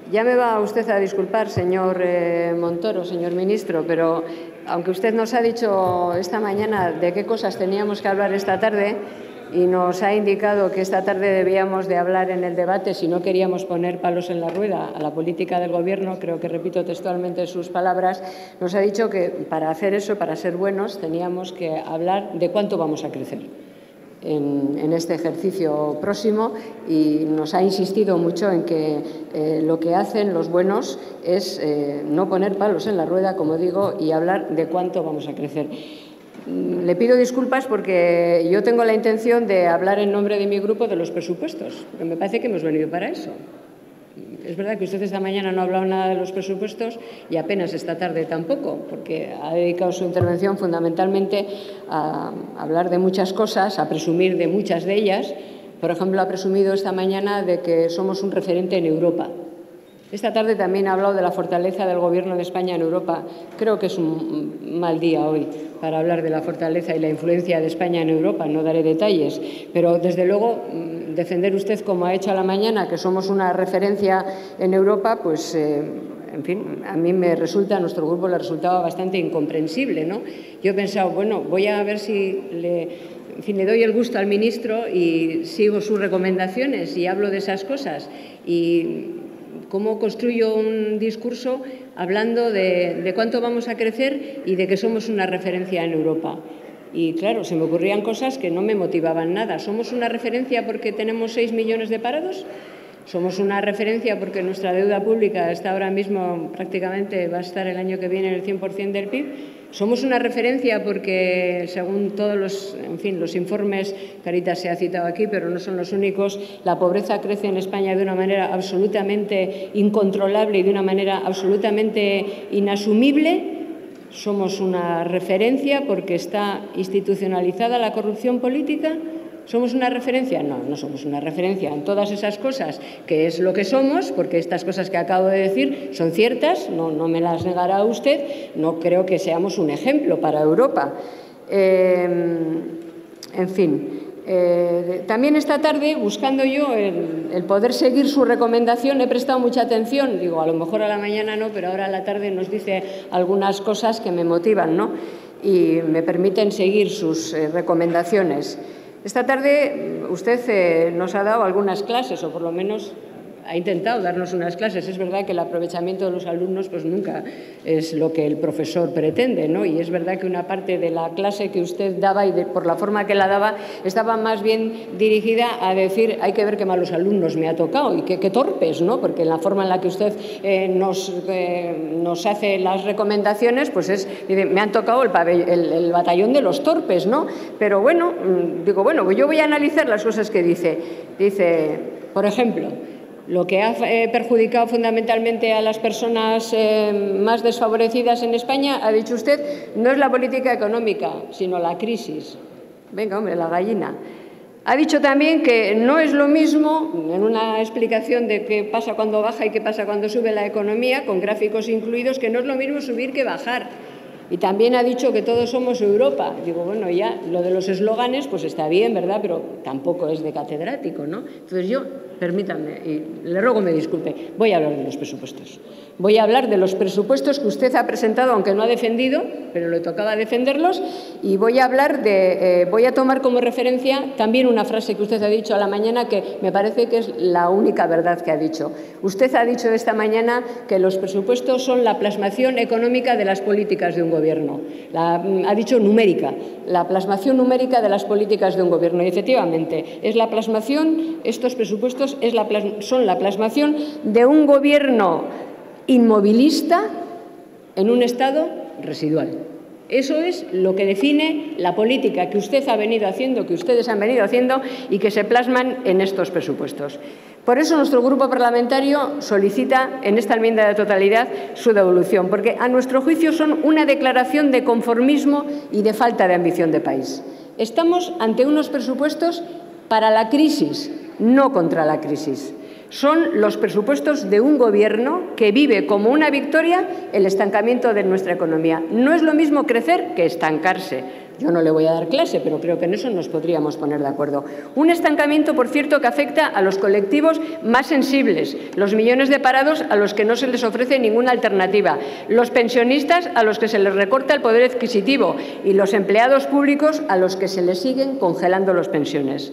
Ya me va usted a disculpar, señor Montoro, señor ministro, pero aunque usted nos ha dicho esta mañana de qué cosas teníamos que hablar esta tarde y nos ha indicado que esta tarde debíamos de hablar en el debate si no queríamos poner palos en la rueda a la política del Gobierno, creo que repito textualmente sus palabras, nos ha dicho que para hacer eso, para ser buenos, teníamos que hablar de cuánto vamos a crecer en este ejercicio próximo y nos ha insistido mucho en que lo que hacen los buenos es no poner palos en la rueda, como digo, y hablar de cuánto vamos a crecer. Le pido disculpas porque yo tengo la intención de hablar en nombre de mi grupo de los presupuestos, porque me parece que hemos venido para eso. Es verdad que usted esta mañana no ha hablado nada de los presupuestos y apenas esta tarde tampoco, porque ha dedicado su intervención fundamentalmente a hablar de muchas cosas, a presumir de muchas de ellas. Por ejemplo, ha presumido esta mañana de que somos un referente en Europa. Esta tarde también ha hablado de la fortaleza del Gobierno de España en Europa. Creo que es un mal día hoy para hablar de la fortaleza y la influencia de España en Europa. No daré detalles, pero desde luego defender usted, como ha hecho a la mañana, que somos una referencia en Europa, pues en fin, a mí me resulta, a nuestro grupo le resultaba bastante incomprensible, ¿no? Yo he pensado, bueno, voy a ver si le doy el gusto al ministro y sigo sus recomendaciones y hablo de esas cosas. Y cómo construyo un discurso hablando de cuánto vamos a crecer y de que somos una referencia en Europa. Y claro, se me ocurrían cosas que no me motivaban nada. ¿Somos una referencia porque tenemos 6 millones de parados? ¿Somos una referencia porque nuestra deuda pública está ahora mismo prácticamente, va a estar el año que viene en el 100% del PIB? ¿Somos una referencia porque, según todos los informes, Caritas se ha citado aquí, pero no son los únicos, la pobreza crece en España de una manera absolutamente incontrolable y de una manera absolutamente inasumible? ¿Somos una referencia porque está institucionalizada la corrupción política? ¿Somos una referencia? No, no somos una referencia en todas esas cosas, que es lo que somos, porque estas cosas que acabo de decir son ciertas, no me las negará usted, no creo que seamos un ejemplo para Europa. En fin, también esta tarde, buscando yo el poder seguir su recomendación, he prestado mucha atención, digo, a lo mejor a la mañana no, pero ahora a la tarde nos dice algunas cosas que me motivan, ¿no? Y me permiten seguir sus recomendaciones. Esta tarde usted nos ha dado algunas clases, o por lo menos ha intentado darnos unas clases. Es verdad que el aprovechamiento de los alumnos pues nunca es lo que el profesor pretende, ¿no? Y es verdad que una parte de la clase que usted daba y por la forma que la daba estaba más bien dirigida a decir hay que ver qué malos alumnos me ha tocado y qué torpes, ¿no? Porque la forma en la que usted nos hace las recomendaciones pues dice, me han tocado el batallón de los torpes, ¿no? Pero bueno, digo, bueno, pues yo voy a analizar las cosas que dice. Dice, por ejemplo, lo que ha perjudicado fundamentalmente a las personas más desfavorecidas en España, ha dicho usted, no es la política económica, sino la crisis. Venga, hombre, la gallina. Ha dicho también que no es lo mismo, en una explicación de qué pasa cuando baja y qué pasa cuando sube la economía, con gráficos incluidos, que no es lo mismo subir que bajar. Y también ha dicho que todos somos Europa. Digo, bueno, ya lo de los eslóganes pues está bien, ¿verdad? Pero tampoco es de catedrático, ¿no? Entonces yo, permítanme, y le ruego me disculpe, voy a hablar de los presupuestos. Voy a hablar de los presupuestos que usted ha presentado, aunque no ha defendido, pero le tocaba defenderlos, y voy a tomar como referencia también una frase que usted ha dicho a la mañana que me parece que es la única verdad que ha dicho. Usted ha dicho esta mañana que los presupuestos son la plasmación económica de las políticas de un gobierno. Ha dicho numérica, la plasmación numérica de las políticas de un gobierno. Y efectivamente, es la plasmación, estos presupuestos son la plasmación de un gobierno inmovilista en un estado residual. Eso es lo que define la política que usted ha venido haciendo, que ustedes han venido haciendo y que se plasman en estos presupuestos. Por eso nuestro grupo parlamentario solicita en esta enmienda de totalidad su devolución, porque a nuestro juicio son una declaración de conformismo y de falta de ambición de país. Estamos ante unos presupuestos para la crisis, no contra la crisis. Son los presupuestos de un Gobierno que vive como una victoria el estancamiento de nuestra economía. No es lo mismo crecer que estancarse. Yo no le voy a dar clase, pero creo que en eso nos podríamos poner de acuerdo. Un estancamiento, por cierto, que afecta a los colectivos más sensibles, los millones de parados a los que no se les ofrece ninguna alternativa, los pensionistas a los que se les recorta el poder adquisitivo y los empleados públicos a los que se les siguen congelando las pensiones,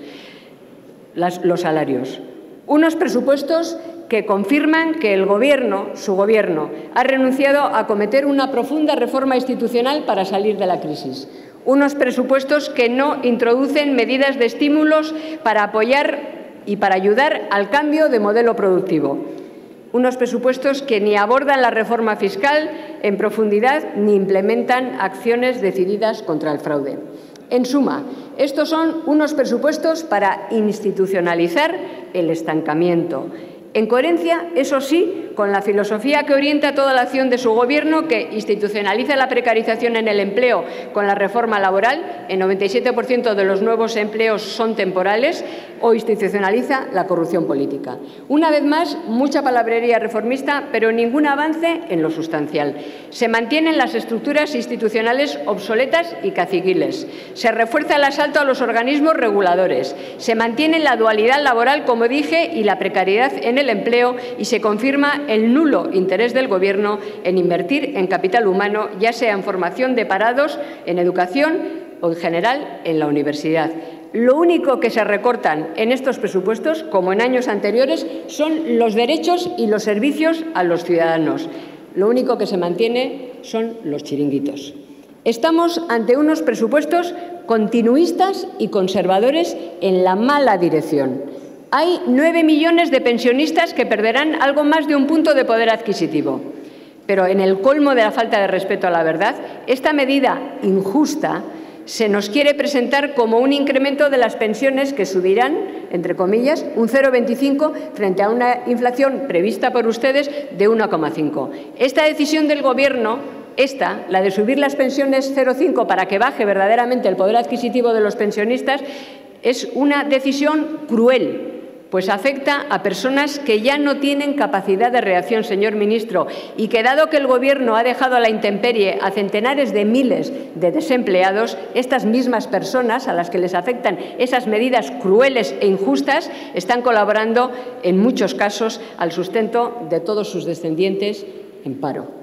los salarios. Unos presupuestos que confirman que el Gobierno, su Gobierno, ha renunciado a acometer una profunda reforma institucional para salir de la crisis. Unos presupuestos que no introducen medidas de estímulos para apoyar y para ayudar al cambio de modelo productivo. Unos presupuestos que ni abordan la reforma fiscal en profundidad ni implementan acciones decididas contra el fraude. En suma, estos son unos presupuestos para institucionalizar el estancamiento. En coherencia, eso sí, con la filosofía que orienta toda la acción de su Gobierno, que institucionaliza la precarización en el empleo con la reforma laboral, el 97% de los nuevos empleos son temporales, o institucionaliza la corrupción política. Una vez más, mucha palabrería reformista, pero ningún avance en lo sustancial. Se mantienen las estructuras institucionales obsoletas y caciquiles. Se refuerza el asalto a los organismos reguladores. Se mantiene la dualidad laboral, como dije, y la precariedad en el empleo, y se confirma el nulo interés del Gobierno en invertir en capital humano, ya sea en formación de parados, en educación o, en general, en la universidad. Lo único que se recortan en estos presupuestos, como en años anteriores, son los derechos y los servicios a los ciudadanos. Lo único que se mantiene son los chiringuitos. Estamos ante unos presupuestos continuistas y conservadores en la mala dirección. Hay 9 millones de pensionistas que perderán algo más de un punto de poder adquisitivo. Pero en el colmo de la falta de respeto a la verdad, esta medida injusta se nos quiere presentar como un incremento de las pensiones que subirán, entre comillas, un 0,25 frente a una inflación prevista por ustedes de 1,5. Esta decisión del Gobierno, la de subir las pensiones 0,5 para que baje verdaderamente el poder adquisitivo de los pensionistas, es una decisión cruel, pues afecta a personas que ya no tienen capacidad de reacción, señor ministro, y que, dado que el Gobierno ha dejado a la intemperie a centenares de miles de desempleados, estas mismas personas a las que les afectan esas medidas crueles e injustas están colaborando, en muchos casos, al sustento de todos sus descendientes en paro.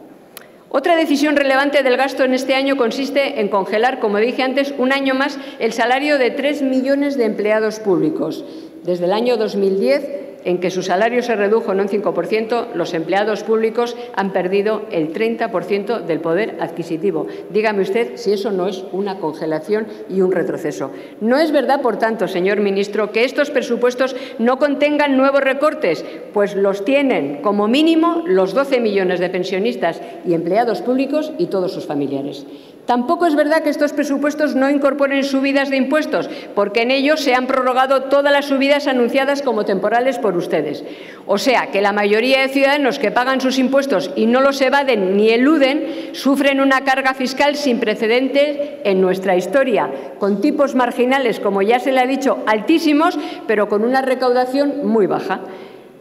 Otra decisión relevante del gasto en este año consiste en congelar, como dije antes, un año más el salario de 3 millones de empleados públicos. Desde el año 2010, en que su salario se redujo en un 5%, los empleados públicos han perdido el 30% del poder adquisitivo. Dígame usted si eso no es una congelación y un retroceso. No es verdad, por tanto, señor ministro, que estos presupuestos no contengan nuevos recortes, pues los tienen, como mínimo, los 12 millones de pensionistas y empleados públicos y todos sus familiares. Tampoco es verdad que estos presupuestos no incorporen subidas de impuestos, porque en ellos se han prorrogado todas las subidas anunciadas como temporales por ustedes. O sea, que la mayoría de ciudadanos que pagan sus impuestos y no los evaden ni eluden sufren una carga fiscal sin precedentes en nuestra historia, con tipos marginales, como ya se le ha dicho, altísimos, pero con una recaudación muy baja.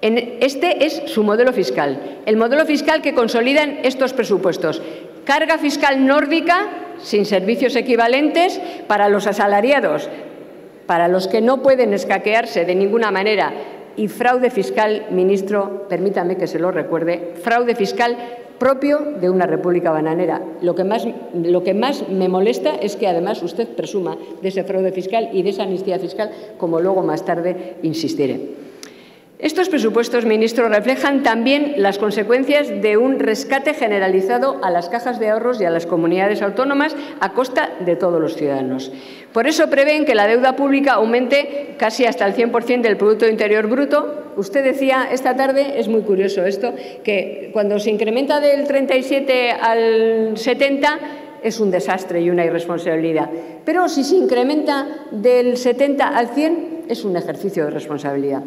Este es su modelo fiscal, el modelo fiscal que consolidan estos presupuestos. Carga fiscal nórdica, sin servicios equivalentes, para los asalariados, para los que no pueden escaquearse de ninguna manera, y fraude fiscal, ministro, permítame que se lo recuerde, fraude fiscal propio de una república bananera. Lo que más me molesta es que, además, usted presuma de ese fraude fiscal y de esa amnistía fiscal, como luego más tarde insistiré. Estos presupuestos, ministro, reflejan también las consecuencias de un rescate generalizado a las cajas de ahorros y a las comunidades autónomas a costa de todos los ciudadanos. Por eso prevén que la deuda pública aumente casi hasta el 100% del Producto Interior Bruto. Usted decía esta tarde, es muy curioso esto, que cuando se incrementa del 37 al 70 es un desastre y una irresponsabilidad. Pero si se incrementa del 70 al 100 es un ejercicio de responsabilidad.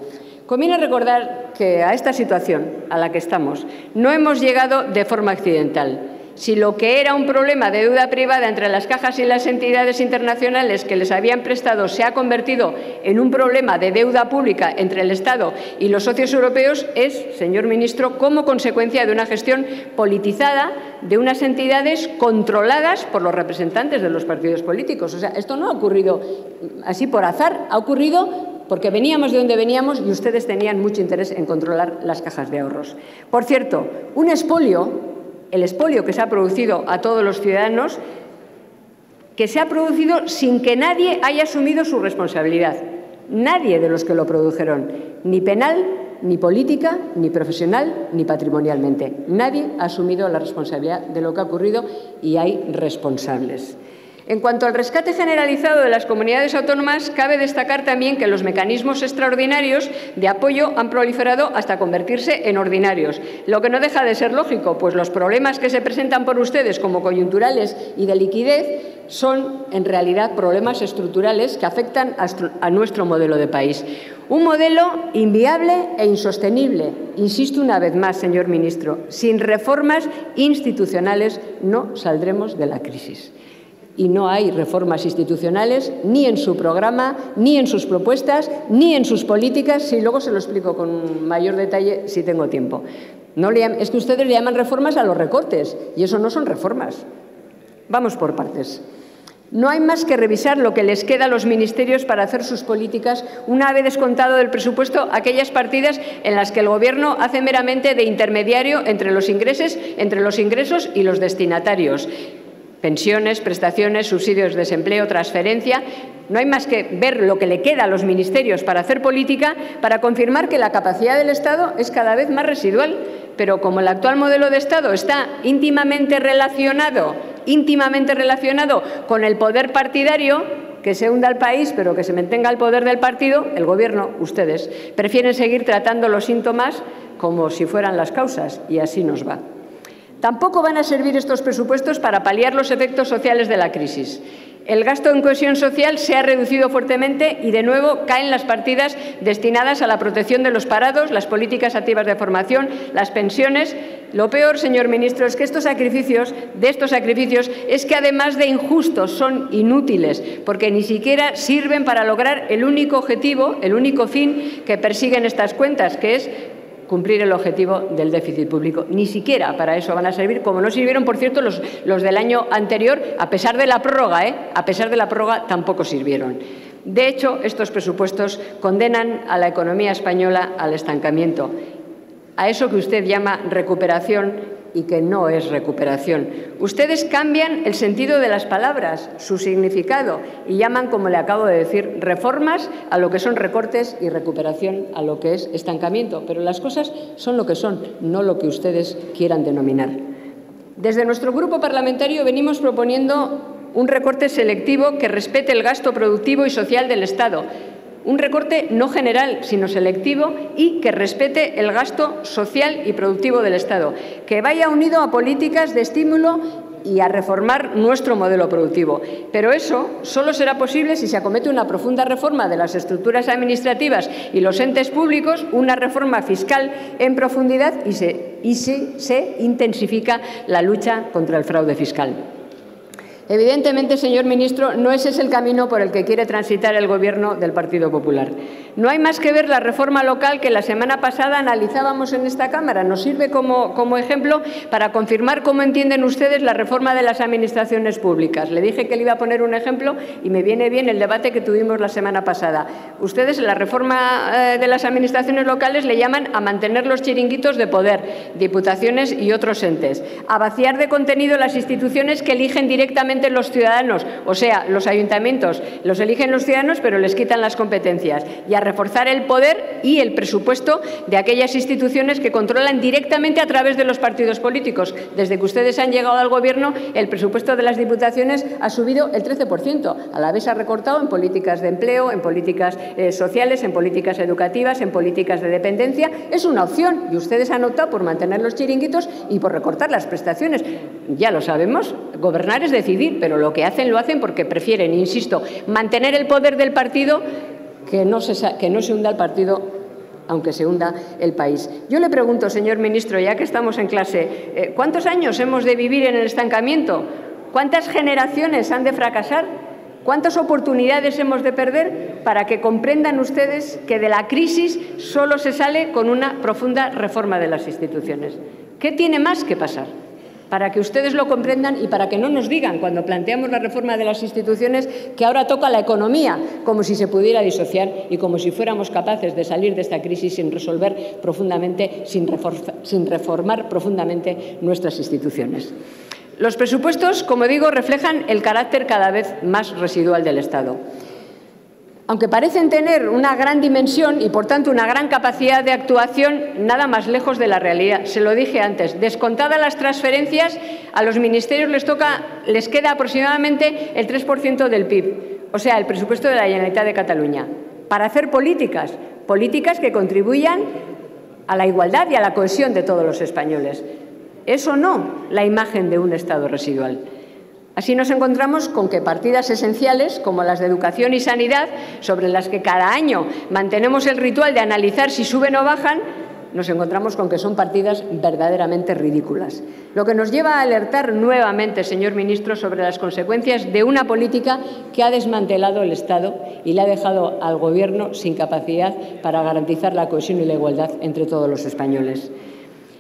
Conviene recordar que a esta situación a la que estamos no hemos llegado de forma accidental Si lo que era un problema de deuda privada entre las cajas y las entidades internacionales que les habían prestado se ha convertido en un problema de deuda pública entre el Estado y los socios europeos, es, señor ministro, como consecuencia de una gestión politizada de unas entidades controladas por los representantes de los partidos políticos. O sea, esto no ha ocurrido así por azar, ha ocurrido porque veníamos de donde veníamos y ustedes tenían mucho interés en controlar las cajas de ahorros. Por cierto, un expolio, el expolio que se ha producido a todos los ciudadanos, que se ha producido sin que nadie haya asumido su responsabilidad. Nadie de los que lo produjeron, ni penal, ni política, ni profesional, ni patrimonialmente. Nadie ha asumido la responsabilidad de lo que ha ocurrido y hay responsables. En cuanto al rescate generalizado de las comunidades autónomas, cabe destacar también que los mecanismos extraordinarios de apoyo han proliferado hasta convertirse en ordinarios, lo que no deja de ser lógico, pues los problemas que se presentan por ustedes como coyunturales y de liquidez son, en realidad, problemas estructurales que afectan a nuestro modelo de país. Un modelo inviable e insostenible. Insisto una vez más, señor ministro, sin reformas institucionales no saldremos de la crisis. Y no hay reformas institucionales ni en su programa, ni en sus propuestas, ni en sus políticas. Y luego se lo explico con mayor detalle si tengo tiempo. Es que ustedes le llaman reformas a los recortes y eso no son reformas. Vamos por partes. No hay más que revisar lo que les queda a los ministerios para hacer sus políticas una vez descontado del presupuesto aquellas partidas en las que el Gobierno hace meramente de intermediario entre los ingresos y los destinatarios. Pensiones, prestaciones, subsidios de desempleo, transferencia. No hay más que ver lo que le queda a los ministerios para hacer política para confirmar que la capacidad del Estado es cada vez más residual. Pero como el actual modelo de Estado está íntimamente relacionado con el poder partidario, que se hunda el país, pero que se mantenga el poder del partido, el Gobierno, ustedes, prefieren seguir tratando los síntomas como si fueran las causas, y así nos va. Tampoco van a servir estos presupuestos para paliar los efectos sociales de la crisis. El gasto en cohesión social se ha reducido fuertemente y, de nuevo, caen las partidas destinadas a la protección de los parados, las políticas activas de formación, las pensiones. Lo peor, señor ministro, es que estos sacrificios es que, además de injustos, son inútiles, porque ni siquiera sirven para lograr el único objetivo, el único fin que persiguen estas cuentas, que es cumplir el objetivo del déficit público. Ni siquiera para eso van a servir, como no sirvieron, por cierto, los del año anterior, a pesar de la prórroga, a pesar de la prórroga tampoco sirvieron. De hecho, estos presupuestos condenan a la economía española al estancamiento, a eso que usted llama recuperación y que no es recuperación. Ustedes cambian el sentido de las palabras, su significado, y llaman, como le acabo de decir, reformas a lo que son recortes y recuperación a lo que es estancamiento. Pero las cosas son lo que son, no lo que ustedes quieran denominar. Desde nuestro grupo parlamentario venimos proponiendo un recorte selectivo que respete el gasto productivo y social del Estado. Un recorte no general, sino selectivo y que respete el gasto social y productivo del Estado, que vaya unido a políticas de estímulo y a reformar nuestro modelo productivo. Pero eso solo será posible si se acomete una profunda reforma de las estructuras administrativas y los entes públicos, una reforma fiscal en profundidad y si se intensifica la lucha contra el fraude fiscal. Evidentemente, señor ministro, no ese es el camino por el que quiere transitar el Gobierno del Partido Popular. No hay más que ver la reforma local que la semana pasada analizábamos en esta Cámara. Nos sirve como ejemplo para confirmar cómo entienden ustedes la reforma de las administraciones públicas. Le dije que le iba a poner un ejemplo y me viene bien el debate que tuvimos la semana pasada. Ustedes, la reforma de las administraciones locales, le llaman a mantener los chiringuitos de poder, diputaciones y otros entes, a vaciar de contenido las instituciones que eligen directamente los ciudadanos, o sea, los ayuntamientos los eligen los ciudadanos pero les quitan las competencias, y a reforzar el poder y el presupuesto de aquellas instituciones que controlan directamente a través de los partidos políticos. Desde que ustedes han llegado al Gobierno, el presupuesto de las diputaciones ha subido el 13%, a la vez se ha recortado en políticas de empleo, en políticas sociales, en políticas educativas, en políticas de dependencia. Es una opción y ustedes han optado por mantener los chiringuitos y por recortar las prestaciones. Ya lo sabemos, gobernar es decidir, pero lo que hacen lo hacen porque prefieren, insisto, mantener el poder del partido, que no se hunda el partido aunque se hunda el país. Yo le pregunto, señor ministro, ya que estamos en clase, ¿cuántos años hemos de vivir en el estancamiento? ¿Cuántas generaciones han de fracasar? ¿Cuántas oportunidades hemos de perder para que comprendan ustedes que de la crisis solo se sale con una profunda reforma de las instituciones? ¿Qué tiene más que pasar? Para que ustedes lo comprendan y para que no nos digan, cuando planteamos la reforma de las instituciones, que ahora toca la economía, como si se pudiera disociar y como si fuéramos capaces de salir de esta crisis sin resolver profundamente, sin reformar profundamente nuestras instituciones. Los presupuestos, como digo, reflejan el carácter cada vez más residual del Estado. Aunque parecen tener una gran dimensión y, por tanto, una gran capacidad de actuación, nada más lejos de la realidad. Se lo dije antes, descontadas las transferencias, a los ministerios les queda aproximadamente el 3% del PIB, o sea, el presupuesto de la Generalitat de Cataluña, para hacer políticas que contribuyan a la igualdad y a la cohesión de todos los españoles. Eso no, la imagen de un Estado residual. Así nos encontramos con que partidas esenciales, como las de educación y sanidad, sobre las que cada año mantenemos el ritual de analizar si suben o bajan, nos encontramos con que son partidas verdaderamente ridículas. Lo que nos lleva a alertar nuevamente, señor ministro, sobre las consecuencias de una política que ha desmantelado el Estado y le ha dejado al Gobierno sin capacidad para garantizar la cohesión y la igualdad entre todos los españoles.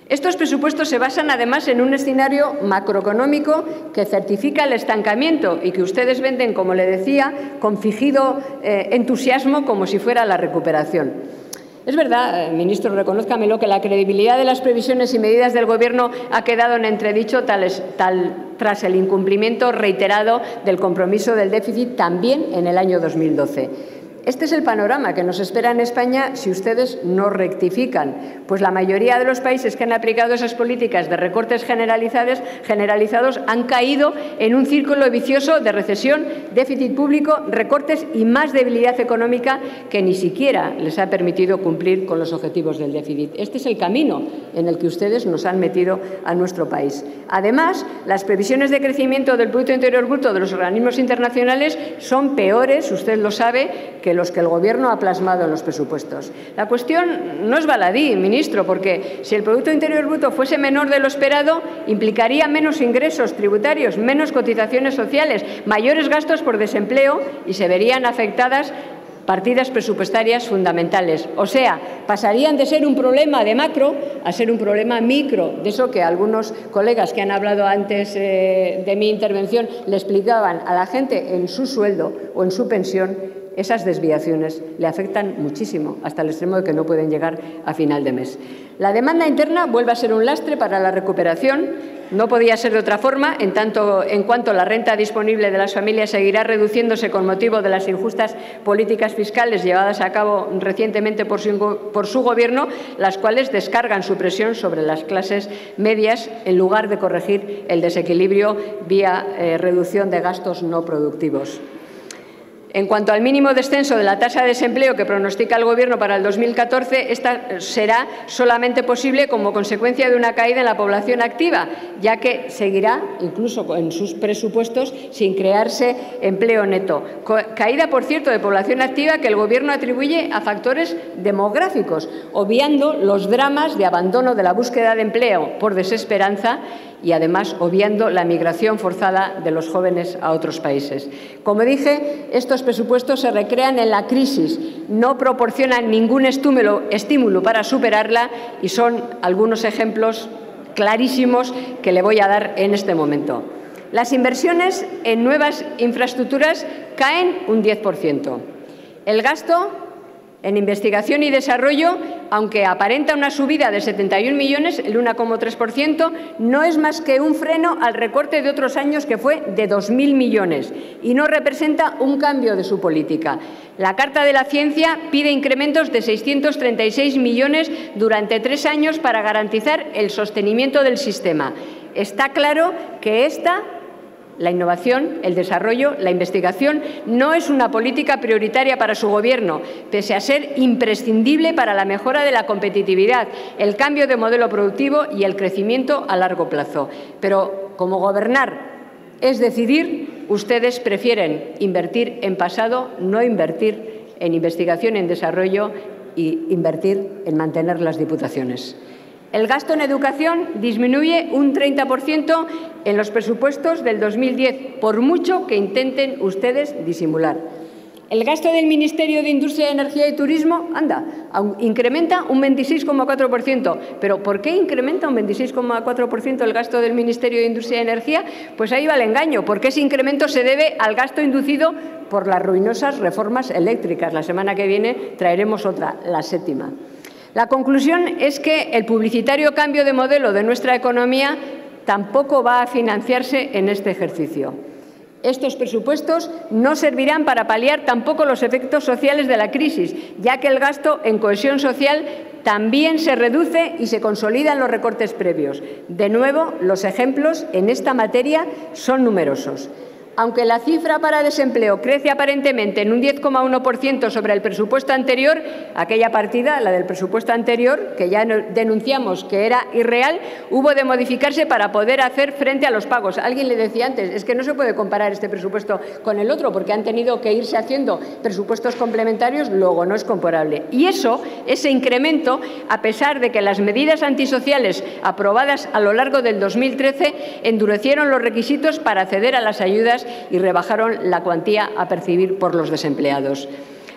Estos presupuestos se basan, además, en un escenario macroeconómico que certifica el estancamiento y que ustedes venden, como le decía, con fingido entusiasmo, como si fuera la recuperación. Es verdad, ministro, reconózcamelo, que la credibilidad de las previsiones y medidas del Gobierno ha quedado en entredicho tras el incumplimiento reiterado del compromiso del déficit también en el año 2012. Este es el panorama que nos espera en España si ustedes no rectifican, pues la mayoría de los países que han aplicado esas políticas de recortes generalizados han caído en un círculo vicioso de recesión, déficit público, recortes y más debilidad económica que ni siquiera les ha permitido cumplir con los objetivos del déficit. Este es el camino en el que ustedes nos han metido a nuestro país. Además, las previsiones de crecimiento del Producto Interior Bruto de los organismos internacionales son peores, usted lo sabe, que los que el Gobierno ha plasmado en los presupuestos. La cuestión no es baladí, ministro, porque si el Producto Interior Bruto fuese menor de lo esperado, implicaría menos ingresos tributarios, menos cotizaciones sociales, mayores gastos por desempleo y se verían afectadas partidas presupuestarias fundamentales. O sea, pasarían de ser un problema de macro a ser un problema micro, de eso que algunos colegas que han hablado antes de mi intervención le explicaban a la gente en su sueldo o en su pensión. Esas desviaciones le afectan muchísimo, hasta el extremo de que no pueden llegar a final de mes. La demanda interna vuelve a ser un lastre para la recuperación. No podía ser de otra forma, en cuanto la renta disponible de las familias seguirá reduciéndose con motivo de las injustas políticas fiscales llevadas a cabo recientemente por su Gobierno, las cuales descargan su presión sobre las clases medias en lugar de corregir el desequilibrio vía reducción de gastos no productivos. En cuanto al mínimo descenso de la tasa de desempleo que pronostica el Gobierno para el 2014, esta será solamente posible como consecuencia de una caída en la población activa, ya que seguirá, incluso en sus presupuestos, sin crearse empleo neto. Caída, por cierto, de población activa que el Gobierno atribuye a factores demográficos, obviando los dramas de abandono de la búsqueda de empleo por desesperanza y, además, obviando la migración forzada de los jóvenes a otros países. Como dije, estos presupuestos se recrean en la crisis, no proporcionan ningún estímulo para superarla y son algunos ejemplos clarísimos que le voy a dar en este momento. Las inversiones en nuevas infraestructuras caen un 10%. El gasto en investigación y desarrollo, aunque aparenta una subida de 71 millones, el 1,3%, no es más que un freno al recorte de otros años que fue de 2.000 millones y no representa un cambio de su política. La Carta de la Ciencia pide incrementos de 636 millones durante 3 años para garantizar el sostenimiento del sistema. Está claro que la innovación, el desarrollo, la investigación no es una política prioritaria para su Gobierno, pese a ser imprescindible para la mejora de la competitividad, el cambio de modelo productivo y el crecimiento a largo plazo. Pero, como gobernar es decidir, ustedes prefieren invertir en pasado, no invertir en investigación y en desarrollo y invertir en mantener las diputaciones. El gasto en educación disminuye un 30% en los presupuestos del 2010, por mucho que intenten ustedes disimular. El gasto del Ministerio de Industria, Energía y Turismo, incrementa un 26,4%. ¿Pero por qué incrementa un 26,4% el gasto del Ministerio de Industria y Energía? Pues ahí va el engaño, porque ese incremento se debe al gasto inducido por las ruinosas reformas eléctricas. La semana que viene traeremos otra, la 7ª. La conclusión es que el publicitario cambio de modelo de nuestra economía tampoco va a financiarse en este ejercicio. Estos presupuestos no servirán para paliar tampoco los efectos sociales de la crisis, ya que el gasto en cohesión social también se reduce y se consolidan los recortes previos. De nuevo, los ejemplos en esta materia son numerosos. Aunque la cifra para desempleo crece aparentemente en un 10,1% sobre el presupuesto anterior, aquella partida, la del presupuesto anterior, que ya denunciamos que era irreal, hubo de modificarse para poder hacer frente a los pagos. Alguien le decía antes, es que no se puede comparar este presupuesto con el otro porque han tenido que irse haciendo presupuestos complementarios, luego no es comparable. Y ese incremento, a pesar de que las medidas antisociales aprobadas a lo largo del 2013 endurecieron los requisitos para acceder a las ayudas y rebajaron la cuantía a percibir por los desempleados.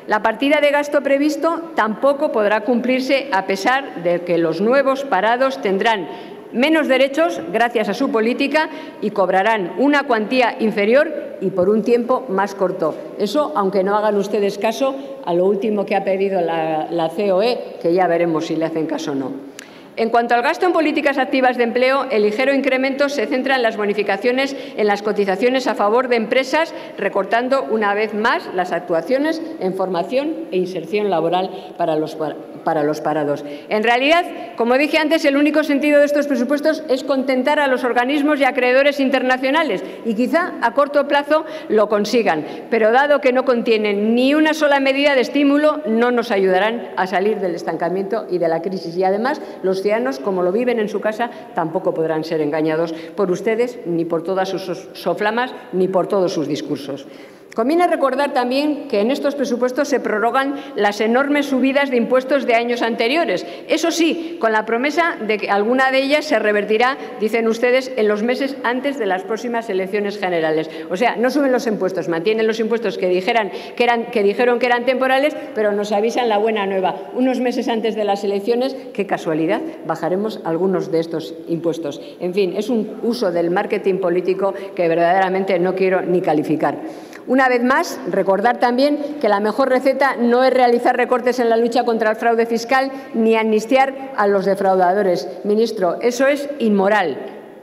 La partida de gasto previsto tampoco podrá cumplirse a pesar de que los nuevos parados tendrán menos derechos gracias a su política y cobrarán una cuantía inferior y por un tiempo más corto. Eso, aunque no hagan ustedes caso a lo último que ha pedido la COE, que ya veremos si le hacen caso o no. En cuanto al gasto en políticas activas de empleo, el ligero incremento se centra en las bonificaciones en las cotizaciones a favor de empresas, recortando una vez más las actuaciones en formación e inserción laboral para los parados. En realidad, como dije antes, el único sentido de estos presupuestos es contentar a los organismos y acreedores internacionales y quizá a corto plazo lo consigan, pero dado que no contienen ni una sola medida de estímulo, no nos ayudarán a salir del estancamiento y de la crisis. Y además, los ciudadanos, como lo viven en su casa, tampoco podrán ser engañados por ustedes, ni por todas sus soflamas, ni por todos sus discursos. Conviene recordar también que en estos presupuestos se prorrogan las enormes subidas de impuestos de años anteriores. Eso sí, con la promesa de que alguna de ellas se revertirá, dicen ustedes, en los meses antes de las próximas elecciones generales. O sea, no suben los impuestos, mantienen los impuestos que dijeron que eran temporales, pero nos avisan la buena nueva. Unos meses antes de las elecciones, qué casualidad, bajaremos algunos de estos impuestos. En fin, es un uso del marketing político que verdaderamente no quiero ni calificar. Una vez más, recordar también que la mejor receta no es realizar recortes en la lucha contra el fraude fiscal ni amnistiar a los defraudadores. Ministro, eso es inmoral,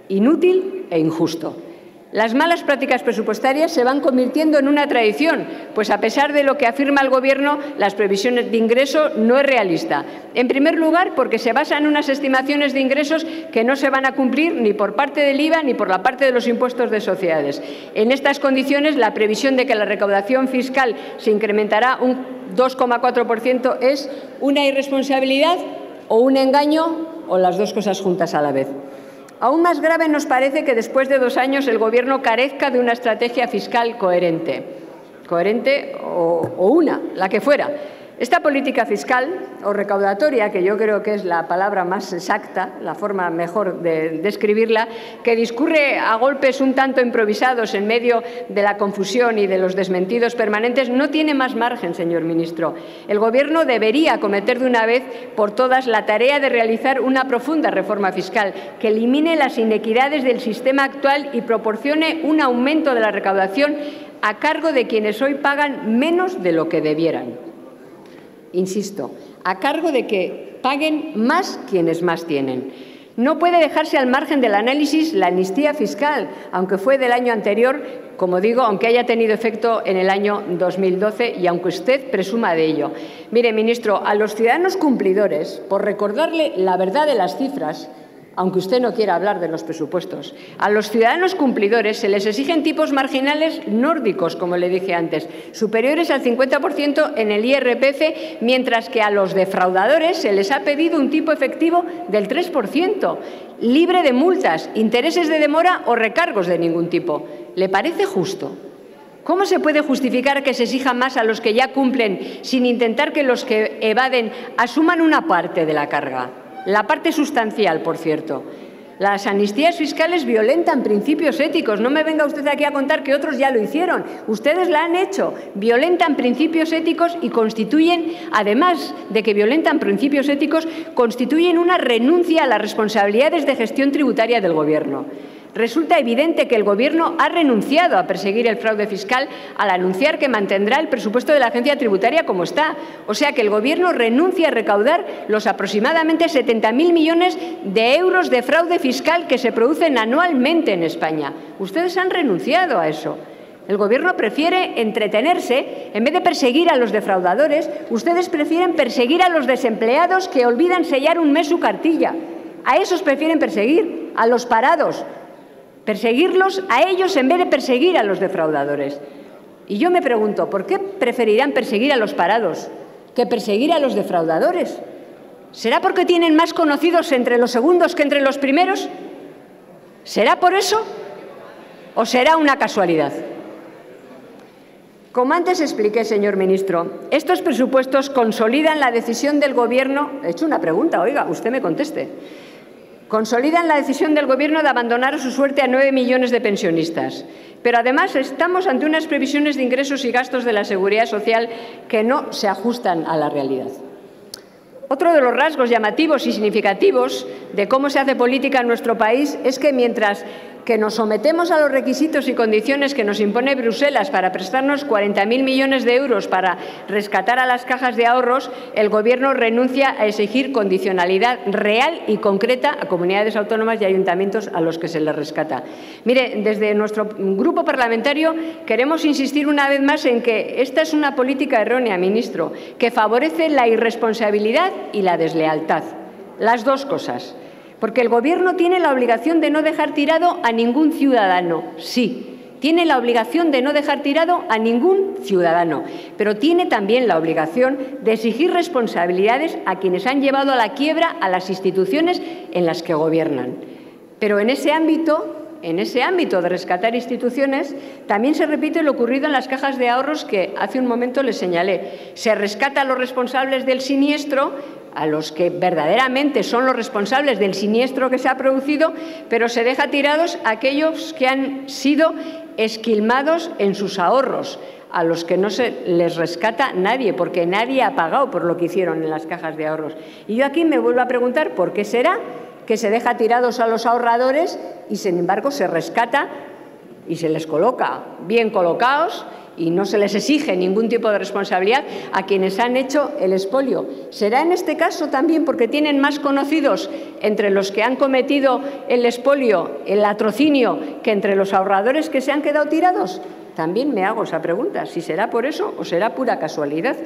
inútil e injusto. Las malas prácticas presupuestarias se van convirtiendo en una tradición, pues a pesar de lo que afirma el Gobierno, las previsiones de ingreso no es realista. En primer lugar, porque se basa en unas estimaciones de ingresos que no se van a cumplir ni por parte del IVA ni por la parte de los impuestos de sociedades. En estas condiciones, la previsión de que la recaudación fiscal se incrementará un 2,4% es una irresponsabilidad o un engaño o las dos cosas juntas a la vez. Aún más grave nos parece que después de 2 años el Gobierno carezca de una estrategia fiscal coherente. Coherente o una, la que fuera. Esta política fiscal o recaudatoria, que yo creo que es la palabra más exacta, la forma mejor de describirla, que discurre a golpes un tanto improvisados en medio de la confusión y de los desmentidos permanentes, no tiene más margen, señor ministro. El Gobierno debería acometer de una vez por todas la tarea de realizar una profunda reforma fiscal que elimine las inequidades del sistema actual y proporcione un aumento de la recaudación a cargo de quienes hoy pagan menos de lo que debieran. Insisto, a cargo de que paguen más quienes más tienen. No puede dejarse al margen del análisis la amnistía fiscal, aunque fue del año anterior, como digo, aunque haya tenido efecto en el año 2012 y aunque usted presuma de ello. Mire, ministro, a los ciudadanos cumplidores, por recordarle la verdad de las cifras, aunque usted no quiera hablar de los presupuestos, a los ciudadanos cumplidores se les exigen tipos marginales nórdicos, como le dije antes, superiores al 50% en el IRPF, mientras que a los defraudadores se les ha pedido un tipo efectivo del 3%, libre de multas, intereses de demora o recargos de ningún tipo. ¿Le parece justo? ¿Cómo se puede justificar que se exija más a los que ya cumplen sin intentar que los que evaden asuman una parte de la carga? La parte sustancial, por cierto. Las amnistías fiscales violentan principios éticos. No me venga usted aquí a contar que otros ya lo hicieron. Ustedes la han hecho. Violentan principios éticos y constituyen, además de que violentan principios éticos, constituyen una renuncia a las responsabilidades de gestión tributaria del Gobierno. Resulta evidente que el Gobierno ha renunciado a perseguir el fraude fiscal al anunciar que mantendrá el presupuesto de la agencia tributaria como está. O sea que el Gobierno renuncia a recaudar los aproximadamente 70.000 millones de euros de fraude fiscal que se producen anualmente en España. Ustedes han renunciado a eso. El Gobierno prefiere entretenerse. En vez de perseguir a los defraudadores, ustedes prefieren perseguir a los desempleados que olvidan sellar un mes su cartilla. A esos prefieren perseguir, a los parados. Perseguirlos a ellos en vez de perseguir a los defraudadores. Y yo me pregunto, ¿por qué preferirán perseguir a los parados que perseguir a los defraudadores? ¿Será porque tienen más conocidos entre los segundos que entre los primeros? ¿Será por eso? ¿O será una casualidad? Como antes expliqué, señor ministro, estos presupuestos consolidan la decisión del Gobierno. He hecho una pregunta, oiga, usted me conteste. Consolidan la decisión del Gobierno de abandonar a su suerte a 9 millones de pensionistas. Pero además estamos ante unas previsiones de ingresos y gastos de la Seguridad Social que no se ajustan a la realidad. Otro de los rasgos llamativos y significativos de cómo se hace política en nuestro país es que mientras que nos sometemos a los requisitos y condiciones que nos impone Bruselas para prestarnos 40.000 millones de euros para rescatar a las cajas de ahorros, el Gobierno renuncia a exigir condicionalidad real y concreta a comunidades autónomas y ayuntamientos a los que se les rescata. Mire, desde nuestro grupo parlamentario queremos insistir una vez más en que esta es una política errónea, ministro, que favorece la irresponsabilidad y la deslealtad. Las dos cosas. Porque el Gobierno tiene la obligación de no dejar tirado a ningún ciudadano. Sí, tiene la obligación de no dejar tirado a ningún ciudadano, pero tiene también la obligación de exigir responsabilidades a quienes han llevado a la quiebra a las instituciones en las que gobiernan. Pero en ese ámbito de rescatar instituciones, también se repite lo ocurrido en las cajas de ahorros que hace un momento les señalé. Se rescata a los responsables del siniestro, a los que verdaderamente son los responsables del siniestro que se ha producido, pero se deja tirados a aquellos que han sido esquilmados en sus ahorros, a los que no se les rescata nadie, porque nadie ha pagado por lo que hicieron en las cajas de ahorros. Y yo aquí me vuelvo a preguntar por qué será que se deja tirados a los ahorradores y, sin embargo, se rescata y se les coloca bien colocados y no se les exige ningún tipo de responsabilidad a quienes han hecho el expolio. ¿Será en este caso también porque tienen más conocidos entre los que han cometido el expolio, el latrocinio, que entre los ahorradores que se han quedado tirados? También me hago esa pregunta, si será por eso o será pura casualidad.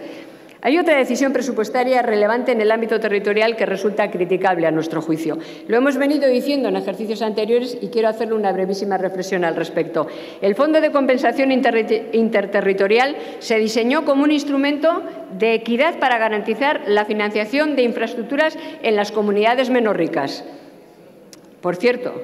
Hay otra decisión presupuestaria relevante en el ámbito territorial que resulta criticable a nuestro juicio. Lo hemos venido diciendo en ejercicios anteriores y quiero hacerle una brevísima reflexión al respecto. El Fondo de Compensación Interterritorial se diseñó como un instrumento de equidad para garantizar la financiación de infraestructuras en las comunidades menos ricas. Por cierto,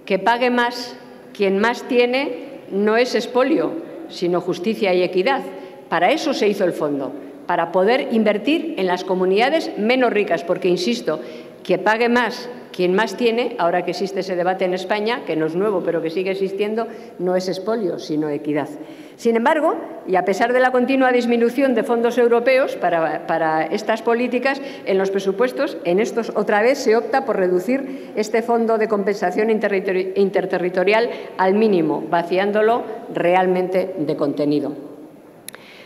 que pague más quien más tiene no es expolio, sino justicia y equidad. Para eso se hizo el fondo, para poder invertir en las comunidades menos ricas, porque, insisto, que pague más quien más tiene, ahora que existe ese debate en España, que no es nuevo, pero que sigue existiendo, no es expolio, sino equidad. Sin embargo, y a pesar de la continua disminución de fondos europeos para estas políticas, en los presupuestos, en estos otra vez se opta por reducir este Fondo de Compensación Interterritorial al mínimo, vaciándolo realmente de contenido.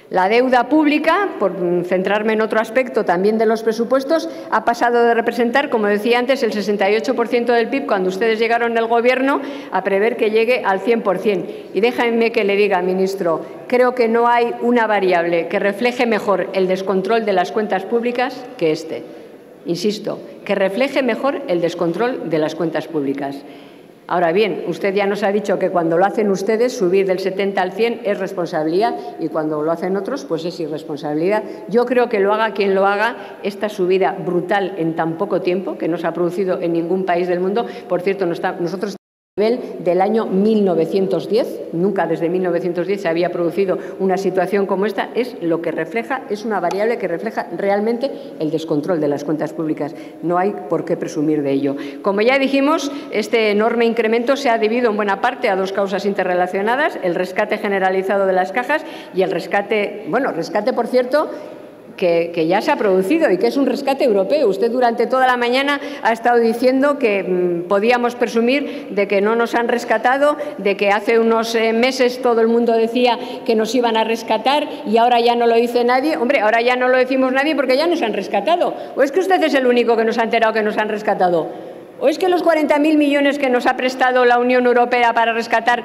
La deuda pública, por centrarme en otro aspecto también de los presupuestos, ha pasado de representar, como decía antes, el 68% del PIB cuando ustedes llegaron al Gobierno a prever que llegue al 100%. Y déjenme que le diga, ministro, creo que no hay una variable que refleje mejor el descontrol de las cuentas públicas que este. Insisto, que refleje mejor el descontrol de las cuentas públicas. Ahora bien, usted ya nos ha dicho que cuando lo hacen ustedes, subir del 70 al 100 es responsabilidad y cuando lo hacen otros, pues es irresponsabilidad. Yo creo que lo haga quien lo haga, esta subida brutal en tan poco tiempo, que no se ha producido en ningún país del mundo. Por cierto, nosotros del año 1910. Nunca desde 1910 se había producido una situación como esta. Es lo que refleja, es una variable que refleja realmente el descontrol de las cuentas públicas. No hay por qué presumir de ello. Como ya dijimos, este enorme incremento se ha debido en buena parte a dos causas interrelacionadas: el rescate generalizado de las cajas y el rescate, por cierto, que ya se ha producido y que es un rescate europeo. Usted durante toda la mañana ha estado diciendo que podíamos presumir de que no nos han rescatado, de que hace unos meses todo el mundo decía que nos iban a rescatar y ahora ya no lo dice nadie. Hombre, ahora ya no lo decimos nadie porque ya nos han rescatado. ¿O es que usted es el único que nos ha enterado que nos han rescatado? ¿O es que los 40.000 millones que nos ha prestado la Unión Europea para rescatar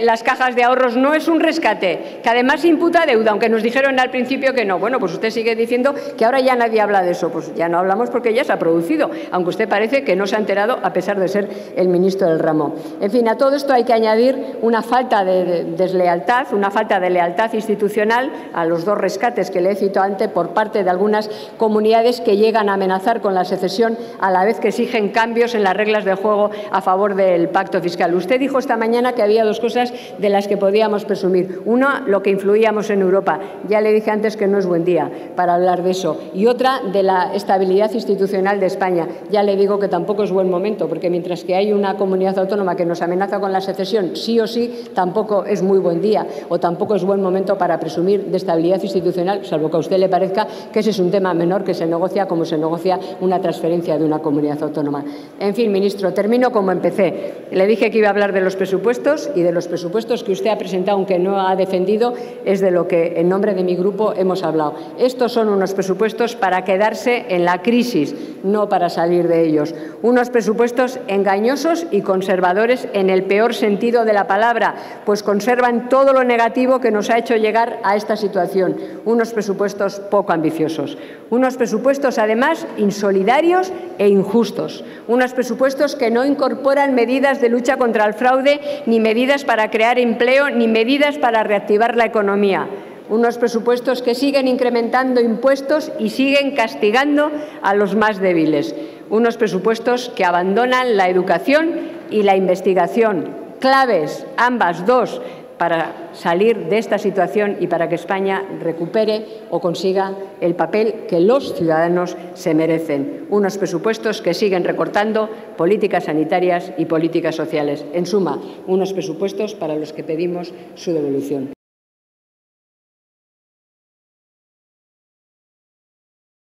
las cajas de ahorros no es un rescate, que además imputa deuda, aunque nos dijeron al principio que no? Bueno, pues usted sigue diciendo que ahora ya nadie habla de eso. Pues ya no hablamos porque ya se ha producido, aunque usted parece que no se ha enterado a pesar de ser el ministro del ramo. En fin, a todo esto hay que añadir una falta de deslealtad, una falta de lealtad institucional a los dos rescates que le he citado antes por parte de algunas comunidades que llegan a amenazar con la secesión a la vez que exigen cambios en las reglas de juego a favor del pacto fiscal. Usted dijo esta mañana que había dos cosas de las que podíamos presumir. Una, lo que influíamos en Europa. Ya le dije antes que no es buen día para hablar de eso. Y otra, de la estabilidad institucional de España. Ya le digo que tampoco es buen momento, porque mientras que hay una comunidad autónoma que nos amenaza con la secesión, sí o sí, tampoco es muy buen día o tampoco es buen momento para presumir de estabilidad institucional, salvo que a usted le parezca que ese es un tema menor que se negocia como se negocia una transferencia de una comunidad autónoma. En fin, ministro, termino como empecé. Le dije que iba a hablar de los presupuestos y de los presupuestos que usted ha presentado, aunque no ha defendido, es de lo que en nombre de mi grupo hemos hablado. Estos son unos presupuestos para quedarse en la crisis, no para salir de ellos. Unos presupuestos engañosos y conservadores en el peor sentido de la palabra, pues conservan todo lo negativo que nos ha hecho llegar a esta situación. Unos presupuestos poco ambiciosos. Unos presupuestos, además, insolidarios e injustos. Unos presupuestos que no incorporan medidas de lucha contra el fraude, ni medidas para crear empleo, ni medidas para reactivar la economía. Unos presupuestos que siguen incrementando impuestos y siguen castigando a los más débiles. Unos presupuestos que abandonan la educación y la investigación, claves, ambas dos, para salir de esta situación y para que España recupere o consiga el papel que los ciudadanos se merecen. Unos presupuestos que siguen recortando políticas sanitarias y políticas sociales. En suma, unos presupuestos para los que pedimos su devolución.